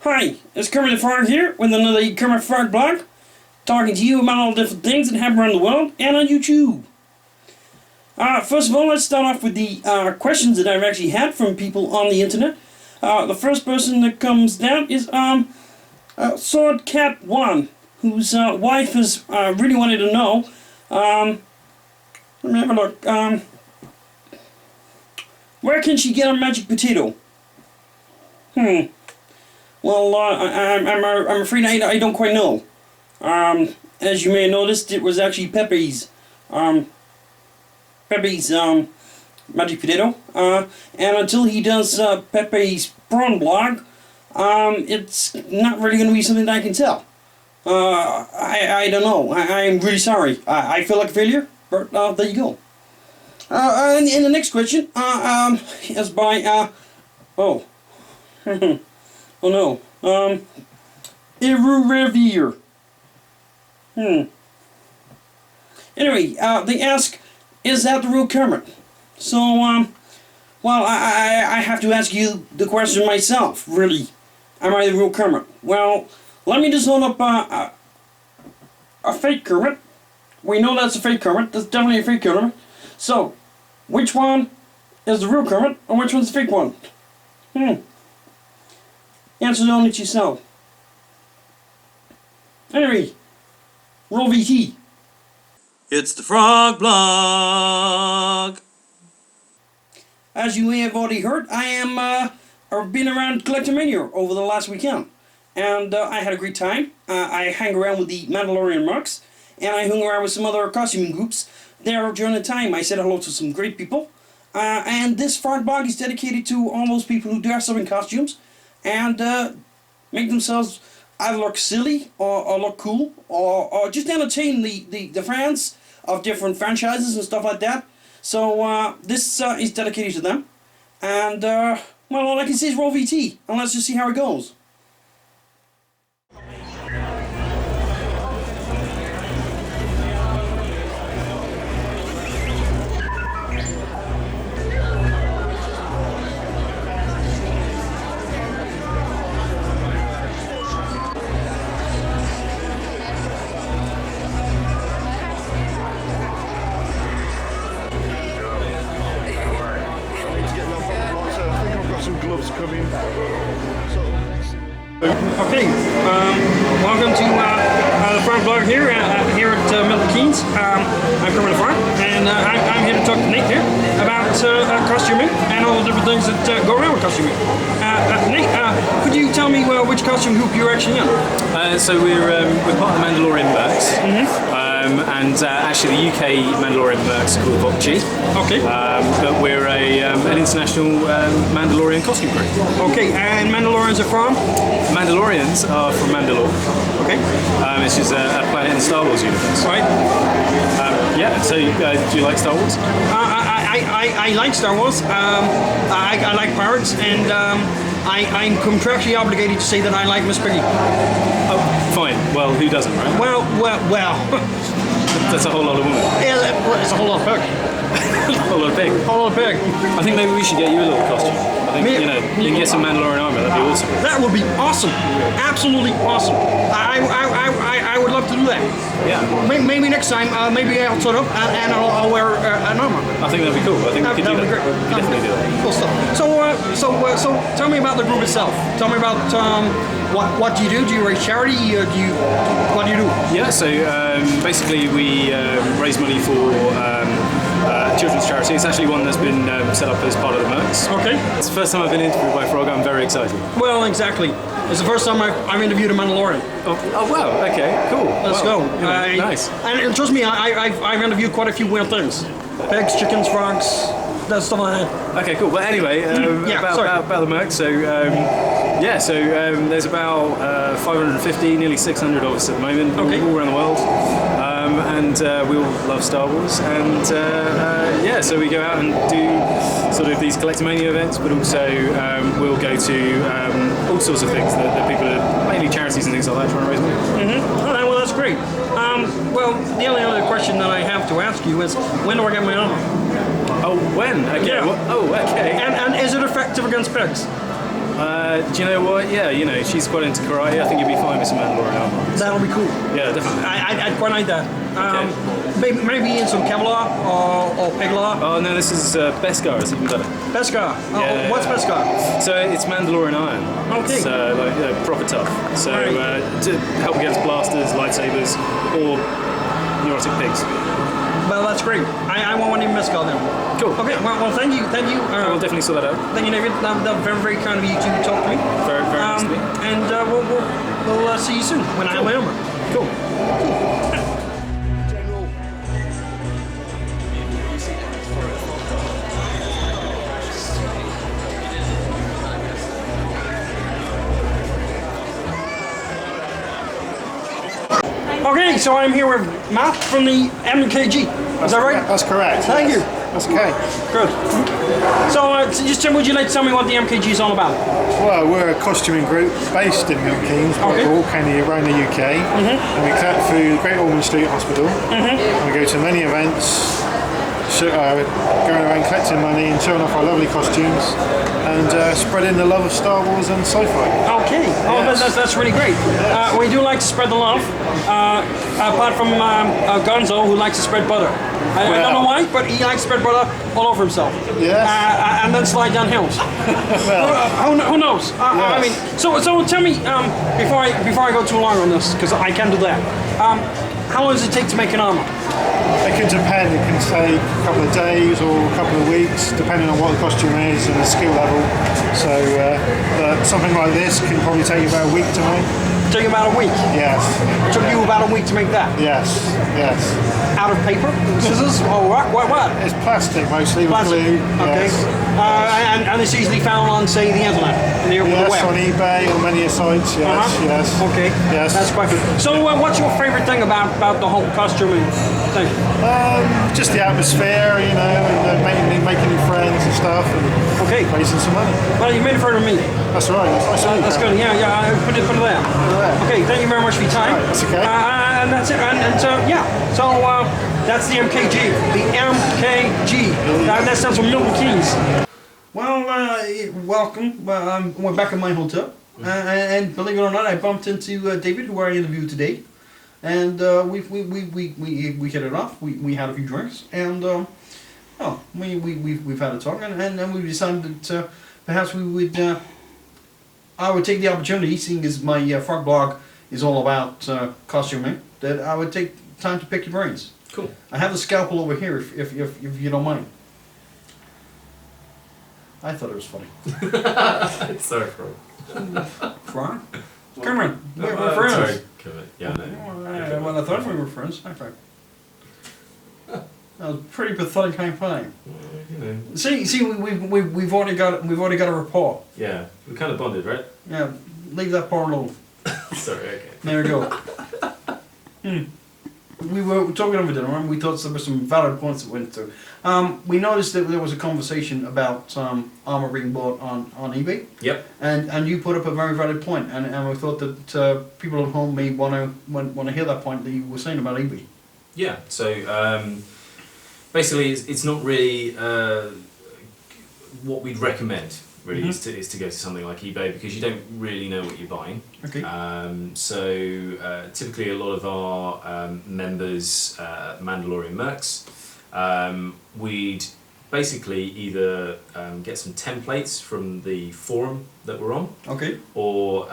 Hi, it's Kermit the Frog here with another Kermit Frog blog, talking to you about all the different things that happen around the world and on YouTube. First of all, let's start off with the questions that I've actually had from people on the internet. The first person that comes down is Sword Cat 1, whose wife has really wanted to know. Let me have a look. Where can she get a magic potato? Well, I'm afraid I don't quite know. As you may have noticed, it was actually Pepe's magic potato. And until he does Pepe's prawn blog, it's not really going to be something that I can tell. I don't know. I'm really sorry. I feel like a failure, but there you go. And the next question is by oh. Oh no. Iru Revere. Anyway, they ask, is that the real Kermit? So, well, I have to ask you the question myself, really. Am I the real Kermit? Well, let me just hold up a fake Kermit. We know that's a fake Kermit. That's definitely a fake Kermit. So, which one is the real Kermit, and which one's the fake one? Answer it only to yourself. Anyway, roll VT. It's the Frog Blog. As you may have already heard, I am I've been around Collectormania over the last weekend, and I had a great time. I hung around with the Mandalorian marks, and I hung around with some other costuming groups there during the time. I said hello to some great people, and this Frog Blog is dedicated to all those people who dress up in costumes and make themselves either look silly or look cool or just entertain the fans of different franchises and stuff like that. So this is dedicated to them, and well, all I can say is roll VT, and let's just see how it goes. Gloves coming. Okay, welcome to the Frog Blog here at Milton Keynes. I'm Kermit the Frog, and I'm here to talk to Nate here about costuming and all the different things that go around with costuming. Nate, could you tell me which costume group you're actually in? So we're part of the Mandalorian Mercs. And actually the UK Mandalorian Mercs are called Vokchi. Okay. But we're an international Mandalorian costume group. Okay, and Mandalorians are from? Mandalorians are from Mandalore. Okay. It's just a planet in the Star Wars universe. Right. Yeah, so do you like Star Wars? I like Star Wars. I like pirates, and I'm contractually obligated to say that I like Miss Piggy. Oh, fine. Well, who doesn't, right? Well. That's a whole lot of women. Yeah, it's a whole lot of pig. A whole lot of pig. A whole lot of pig. I think maybe we should get you a little costume. I think, you can get some Mandalorian armor, that'd be awesome. That would be awesome. Absolutely awome. I would love to do that. Yeah. Maybe next time, maybe I'll sort up and I'll wear an armor. I think that'd be cool. I think we could do that. That'd be great. We could definitely do that. Cool stuff. So tell me about the group itself. Tell me about what do you do? Do you raise charity? What do you do? Yeah, so basically we raise money for children's charity. It's actually one that's been set up as part of the Mercs. Okay. It's the first time I've been interviewed by Frog. I'm very excited. Well, exactly. It's the first time I've interviewed a Mandalorian. Oh wow, okay, cool. Let's go. Nice. And trust me, I've interviewed quite a few weird things. Pigs, chickens, frogs, that stuff like that. Okay, cool. But anyway, about the Mercs. So there's about 550, nearly 600 of us at the moment, all around the world. And we all love Star Wars, and so we go out and do sort of these Collectormania events, but also we'll go to all sorts of things that people are, mainly charities and things like that, trying to raise money. Okay, well that's great. Well, the only other question that I have to ask you is, when do I get my armor? Oh, when? Okay. Yeah. Okay. And is it effective against pigs? Do you know what? Yeah, you know, she's quite into karate. I think you'd be fine with some Mandalorian armor. That'll be cool. Yeah, definitely. I'd quite like that. Maybe in some Kevlar or Piglar. Oh no, this is Beskar. It's even better. Beskar. Oh, Yeah. what's Beskar? So it's Mandalorian iron. Okay. It's like proper tough. So Right. to help against blasters, lightsabers, or neurotic pigs. Well, that's great. I want one in Beskar then. Cool. Okay. Well, thank you. I will definitely sort that out. Thank you, David. That was very, very kind of you to talk to me. Very, very nice to meet. And we'll see you soon when I have my armor. Cool. Okay, so I'm here with Matt from the MKG. Is that right? That's correct. Thank you. That's okay. Good. So, would you like to tell me what the MKG is all about? Well, we're a costuming group based in Milton Keynes, but Okay. we're all kind of around the UK. And we collect through the Great Ormond Street Hospital. And we go to many events, going around collecting money and showing off our lovely costumes and spreading the love of Star Wars and sci-fi. Okay. Oh, Yes. that's really great. We do like to spread the love. Apart from Gonzo, who likes to spread butter. I don't know why, but he likes to spread butter all over himself. Yes. And then slide down hills. Who knows? I mean, so tell me before I go too long on this, because I can do that. How long does it take to make an armor? It can depend. It can take a couple of days or a couple of weeks, depending on what the costume is and the skill level. So something like this can probably take you about a week to make. Took you about a week. Yes. It took you about a week to make that. Yes. Yes. Out of paper, scissors, or what? It's plastic mostly with Plastic. glue. Okay. Yes. And it's easily found on, say, the internet, on the Yes, web. on eBay or many sites. Yes. Uh-huh. Yes. Okay. Yes. That's quite good. So, what's your favorite thing about the whole costuming thing? Just the atmosphere, you know, and making new friends and stuff, and Okay. raising some money. Well, you made it for me. That's right. That's nice of you, That's Graham. good. Yeah. I put it there. there. Okay. Thank you very much for your time. Right, that's okay. And that's it. And so yeah. So that's the MKG. The MKG. That stands for Milton Keynes. Well, welcome. We're back at my hotel, and believe it or not, I bumped into David, who I interviewed today, and we hit it off. We had a few drinks, and we've had a talk, and then we decided that perhaps we would. I would take the opportunity, seeing as my frog blog is all about costuming, that I would take time to pick your brains. Cool. I have the scalpel over here, if you don't mind. I thought it was funny. Sorry, bro. Frog? Kermit, we're friends. Sorry, Kermit. Yeah, I know. Well, I thought we were friends. High five. That was pretty pathetic high five. You know. See, we've already got a rapport. Yeah, we kind of bonded, right? Yeah, leave that part alone. Sorry, okay. There we go. We were talking over dinner, and we thought there were some valid points that went through. We noticed that there was a conversation about armor being bought on eBay. Yep. And you put up a very valid point, and we thought that people at home may want to hear that point that you were saying about eBay. Yeah, so basically it's not really what we'd recommend, really, is to go to something like eBay, because you don't really know what you're buying. Okay. Typically a lot of our members, Mandalorian mercs, we'd basically either get some templates from the forum that we're on, Okay. or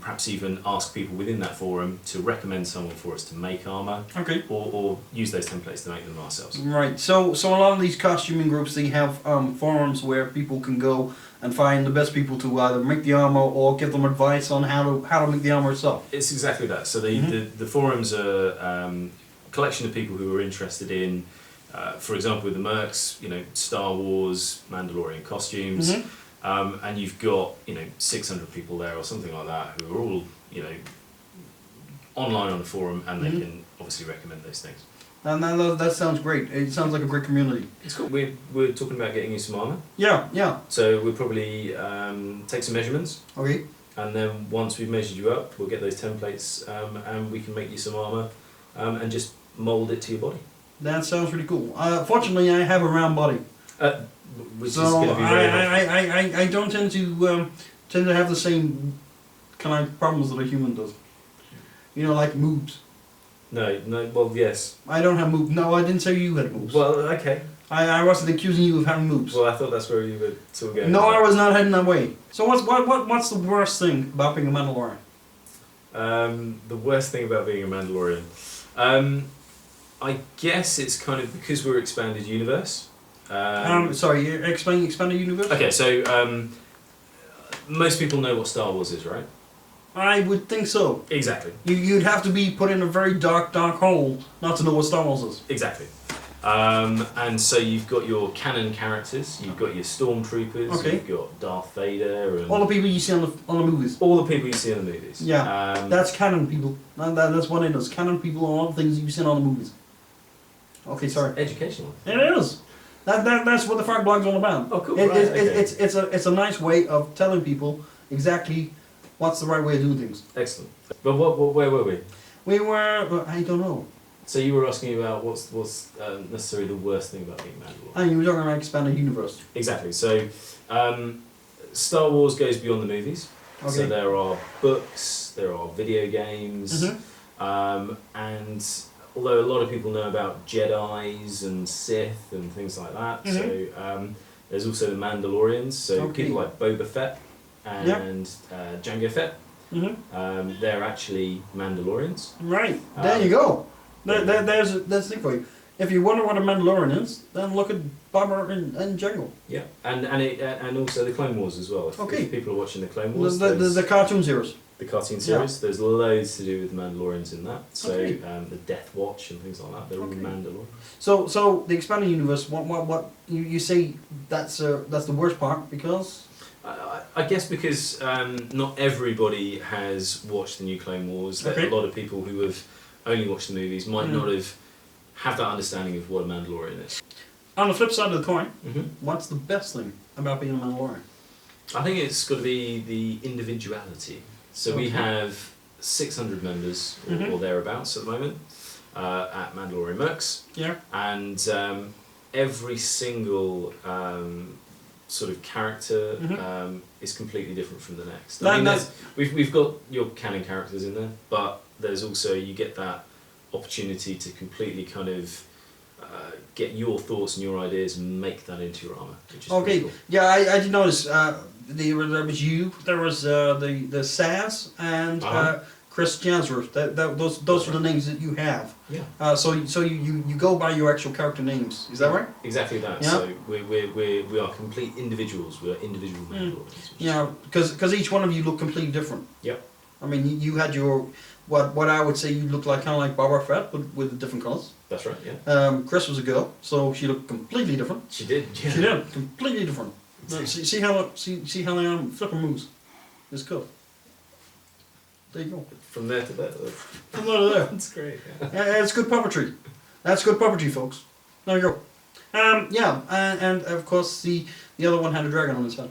perhaps even ask people within that forum to recommend someone for us to make armour, Okay. or use those templates to make them ourselves. Right. So a lot of these costuming groups, they have forums where people can go and find the best people to either make the armor or give them advice on how to make the armor itself. It's exactly that. So the forums are a collection of people who are interested in, for example, with the mercs, you know, Star Wars, Mandalorian costumes, and you've got 600 people there or something like that who are all online on the forum, and they can obviously recommend those things. And that sounds great. It sounds like a great community. It's cool. We're talking about getting you some armour. Yeah. So we'll probably take some measurements, Okay. and then once we've measured you up, we'll get those templates, and we can make you some armour, and just mould it to your body. That sounds pretty cool. Fortunately, I have a round body, Which is so going to be very helpful. I don't tend tend to have the same kind of problems that a human does. You know, like moobs. No, well, yes. I don't have moobs. No, I didn't say you had moobs. Well, okay. I wasn't accusing you of having moobs. Well, I thought that's where you were sort of going. No, I was not heading that way. So what's the worst thing about being a Mandalorian? The worst thing about being a Mandalorian, I guess it's kind of because we're expanded universe. Sorry, you're explaining expanded universe? Okay, so most people know what Star Wars is, right? I would think so. Exactly. You'd have to be put in a very dark hole not to know what Star Wars is. Exactly. And so you've got your canon characters, you've got your stormtroopers, Okay. you've got Darth Vader, and All the people you see on the movies. all the people you see in the movies. Yeah, that's canon people. That's what it is. Canon people and all the things you've seen on the movies. Okay, sorry. Educational. It is. That's what the Frog Blog's all about. Oh, cool. It's a nice way of telling people exactly what's the right way of doing things. Excellent. But where were we? We were, I don't know. So you were asking about what's necessarily the worst thing about being Mandalorian? You were talking about expanded universe. Exactly. So Star Wars goes beyond the movies. Okay. So there are books, there are video games, and although a lot of people know about Jedis and Sith and things like that, so there's also the Mandalorians. So people like Boba Fett and Jango Fett, they're actually Mandalorians. Right. There you go. There's the thing for you. If you wonder what a Mandalorian is, then look at Boba and Jango. Yeah, and also the Clone Wars as well. If people are watching the Clone Wars, The cartoon series. the cartoon series, there's loads to do with Mandalorians in that. So Okay. the Death Watch and things like that, they're all Mandalorian. So the expanded universe. What you say that's the worst part because. I guess because not everybody has watched the new Clone Wars. Okay. A lot of people who have only watched the movies might not have that understanding of what a Mandalorian is. On the flip side of the coin, Mm-hmm. what's the best thing about being a Mandalorian? I think it's got to be the individuality. So we Okay. have 600 members or thereabouts at the moment at Mandalorian Mercs. Yeah. And every single sort of character is completely different from the next. I mean, we've got your canon characters in there, but there's also, you get that opportunity to completely kind of get your thoughts and your ideas and make that into your armour, which is pretty cool. Yeah, I did notice there was you, there was the Saz and Chris Jansworth. Those are the names that you have. Yeah. So you go by your actual character names. Is that right? Exactly that. Yeah. So we are complete individuals. We are individual Mandalorians. Yeah, because each one of you look completely different. Yep. I mean, you had your what I would say you looked like kind of like Boba Fett, but with different colours. That's right. Yeah. Chris was a girl, so she looked completely different. She did. Yeah. She did completely different. See how the flipper moves. It's cool. There you go. From there to there. From there to there. That's great. Yeah. Yeah, it's good puppetry. That's good puppetry, folks. There you go. And of course the other one had a dragon on his head.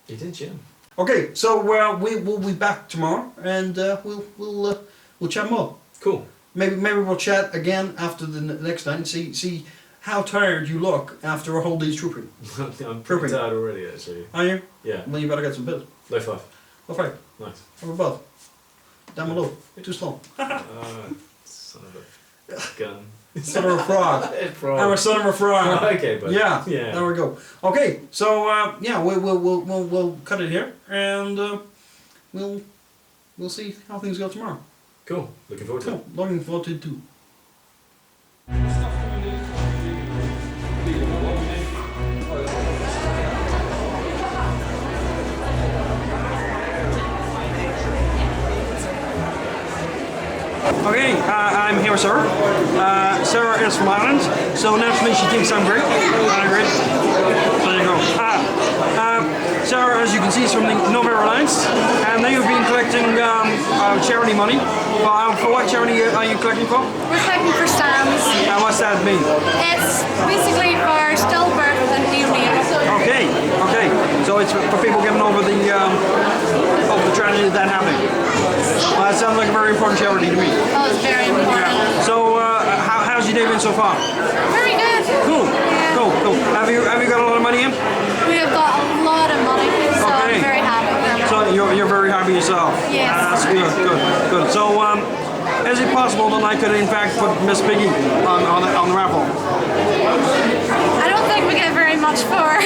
You did, yeah. Okay, so we'll be back tomorrow, and we'll chat more. Cool. Maybe we'll chat again after the next night and see how tired you look after a whole day's trooping. I'm pretty tired already, actually. Are you? Yeah. Well, you better get some pills. Low five. Low five. Nice. Up above. Down below. Too slow. Son of a gun. Son of a frog. I'm a son of a frog. Okay, but Yeah. There we go. Okay, so we'll cut it here, and we'll see how things go tomorrow. Cool. Looking forward to it. Cool. Looking forward to it too. Okay, I'm here with Sarah. Sarah is from Ireland, so naturally she thinks I'm great. I'm great. There you go. Sarah, as you can see, is from the Nova Alliance, and they have been collecting charity money. For what charity are you collecting for? We're collecting for stands. And what's that mean? It's basically for stillbirth and neonates. Okay. So it's for people getting over the tragedy that happened. Well, that sounds like a very important charity to me. Oh, it's very important. So how's your day been so far? Very good. Cool. Yeah. Cool. Have you got a lot of money in? We have got a lot of money, so Okay. I'm very happy. you're very happy yourself. Yes. That's good. So, is it possible that I could in fact put Miss Piggy on the raffle? I don't think we get very much for her.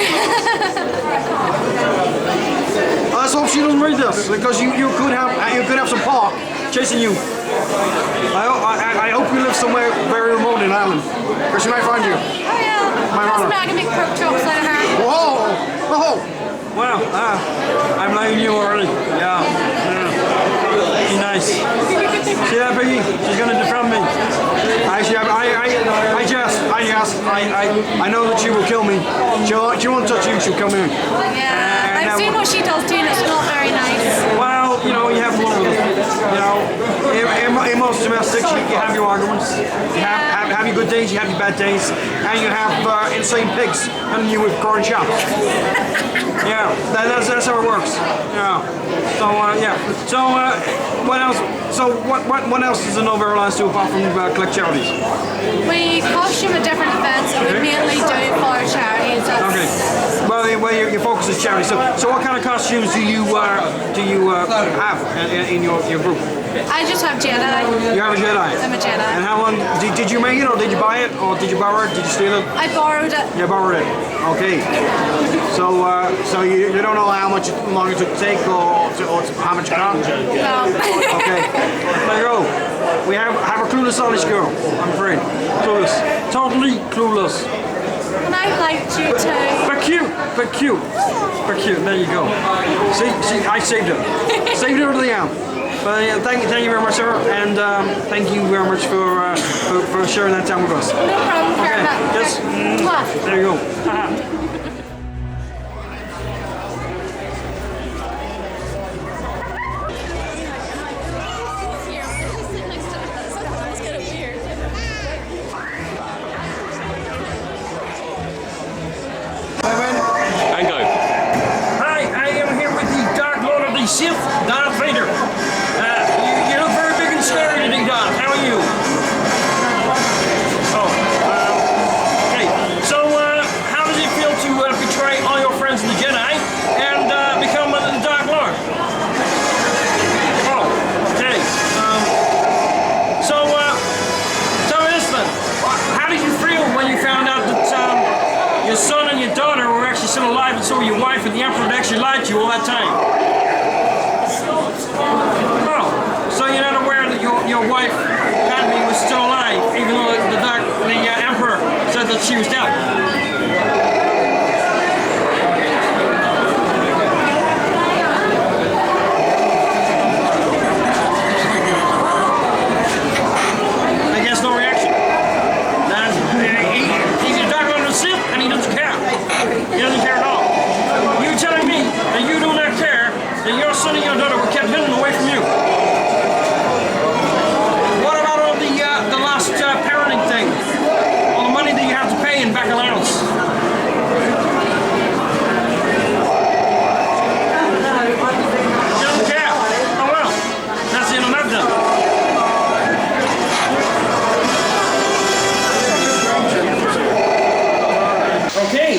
Let's hope she doesn't read this, because you could have some park chasing you. I hope you live somewhere very remote in Ireland, because she might find you. Oh yeah. Doesn't matter, I can make pork chops out of her. Whoa! Well, I'm liking you already. Yeah. She's nice. See that, Piggy? She's gonna defend me. I know that she will kill me. She won't touch you. She'll kill me. Yeah. I've seen what she does too, and it's not very nice. Well, you have to live with it. In most domestics, you have your arguments. You have your good days, you have your bad days, and you have insane pigs and you with corn chops. Yeah, that's how it works. Yeah. So So what else? So what else does the Nova Airlines do apart from collect charities? We costume at different events, and we mainly do for charities. Okay. Well, your focus is charity. So what kind of costumes do you have in your group? I just have Jedi. You have a Jedi. I'm a Jedi. And how long did you make it, or did you buy it, or did you borrow it? Did you steal it? I borrowed it. You borrowed it. Okay. So you don't know how long it took to take, or how much it cost? No. Okay. There you go. We have a clueless Irish girl. I'm afraid. Clueless. Totally clueless. And I liked you too. But cute. There you go. See, I saved her. Saved her to the end. But thank you very much, sir, and thank you very much for sharing that time with us. No problem, Okay, Kermit. just there you go. Hi, I am here with the Dark Lord of the Sith, Darth Vader. You look very big and scary today, Darth. How are you? Okay. So, how does it feel to betray all your friends in the Jedi and become the Dark Lord? Oh, okay. So tell me this then. How did you feel when you found out that your son and your daughter were actually still alive, and so were your wife, and the Emperor had actually lied to you all that time? Oh, so you're not aware that your wife, Padme, was still alive, even though the Emperor said that she was dead? I guess no reaction. He's a Dark Lord of the Sith, and he doesn't care. He doesn't care at all. You're telling me that you do not care that your son and your daughter were kept hidden away from you? What about all the last parenting thing? All the money that you have to pay in back allowance? You don't care. Oh well, that's the end of that then. Okay,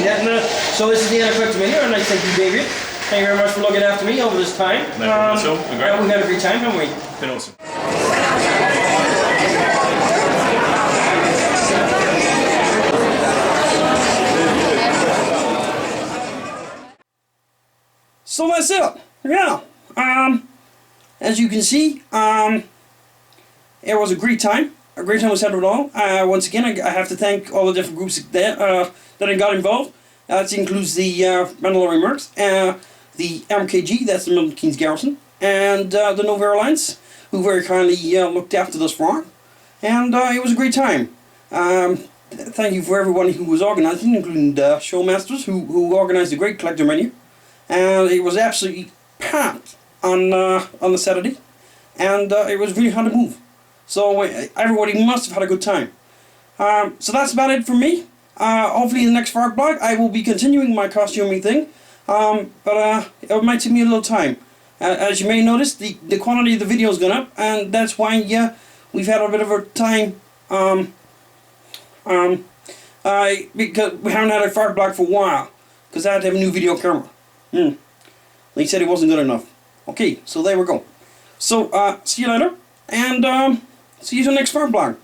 so this is the end of Collectormania, and I thank you, David. Thank you very much for looking after me over this time. No problem at all. We've had a great time, haven't we? Been awesome. So that's it. Yeah. As you can see, it was a great time. A great time was had with all. Once again, I have to thank all the different groups that I got involved. That includes the Mandalorian Mercs, the MKG, that's the Milton Keynes Garrison, and the Nova Airlines, who very kindly looked after this farm. And it was a great time. Thank you for everyone who was organising, including the showmasters who organised the great Collectormania. And it was absolutely packed on the Saturday, and it was really hard to move. So everybody must have had a good time. So that's about it from me. Hopefully in the next Fark blog I will be continuing my costuming thing, but it might take me a little time. As you may notice, the quantity of the video has gone up, and that's why we've had a bit of a time because we haven't had a Fark blog for a while, because I had to have a new video camera. They said it wasn't good enough. Okay, so there we go. So, see you later, and see you to the next farm blog.